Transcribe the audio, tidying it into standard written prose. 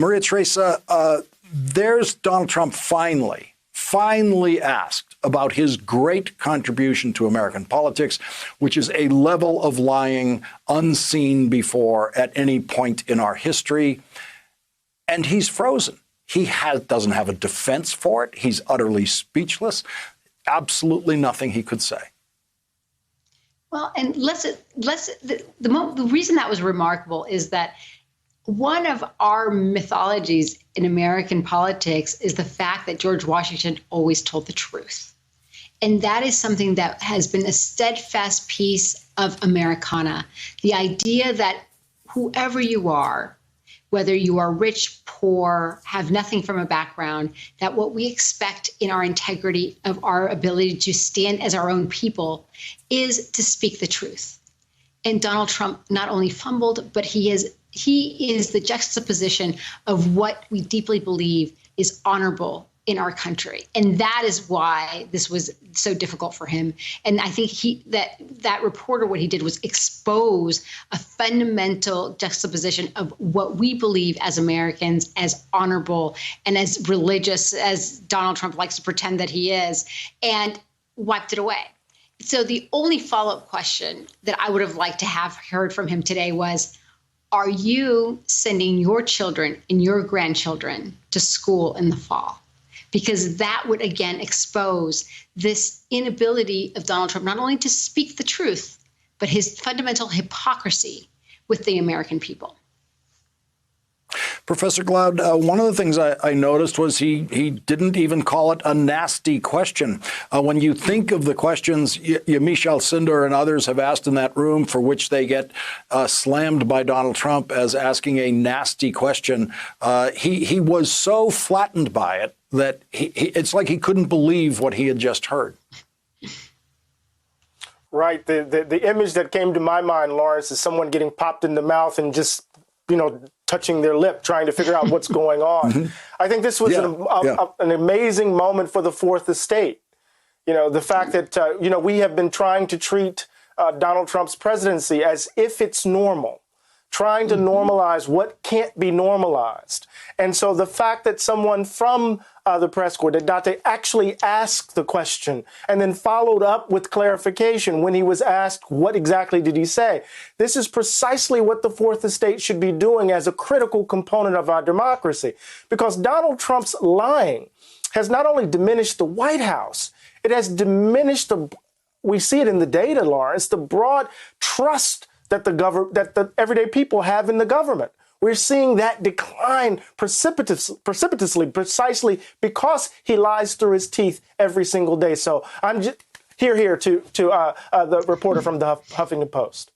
Maria Teresa, there's Donald Trump finally asked about his great contribution to American politics, which is a level of lying unseen before at any point in our history. And he's frozen. He doesn't have a defense for it. He's utterly speechless. Absolutely nothing he could say. Well, and the reason that was remarkable is that one of our mythologies in American politics is the fact that George Washington always told the truth. And that is something that has been a steadfast piece of Americana. The idea that whoever you are, whether you are rich, poor, have nothing from a background, that what we expect in our integrity of our ability to stand as our own people is to speak the truth. And Donald Trump not only fumbled, but he is the juxtaposition of what we deeply believe is honorable in our country. And that is why this was so difficult for him. And I think that reporter, what he did was expose a fundamental juxtaposition of what we believe as Americans as honorable and as religious as Donald Trump likes to pretend that he is, and wiped it away. So the only follow-up question that I would have liked to have heard from him today was, are you sending your children and your grandchildren to school in the fall? Because that would, again, expose this inability of Donald Trump not only to speak the truth, but his fundamental hypocrisy with the American people. Professor Glaude, one of the things I noticed was he didn't even call it a nasty question. When you think of the questions Michel Sindor and others have asked in that room for which they get slammed by Donald Trump as asking a nasty question, he was so flattened by it that it's like he couldn't believe what he had just heard. Right. The image that came to my mind, Lawrence, is someone getting popped in the mouth and just, touching their lip, trying to figure out what's going on. Mm-hmm. I think this was an amazing moment for the Fourth Estate. The fact that, we have been trying to treat Donald Trump's presidency as if it's normal, trying to normalize what can't be normalized. And so the fact that someone from the press corps, Date, actually asked the question and then followed up with clarification when he was asked what exactly did he say. This is precisely what the Fourth Estate should be doing as a critical component of our democracy, because Donald Trump's lying has not only diminished the White House, it has diminished we see it in the data, Lawrence, the broad trust that the everyday people have in the government. We're seeing that decline precipitously, precisely because he lies through his teeth every single day. So I'm just here to the reporter from the Huffington Post.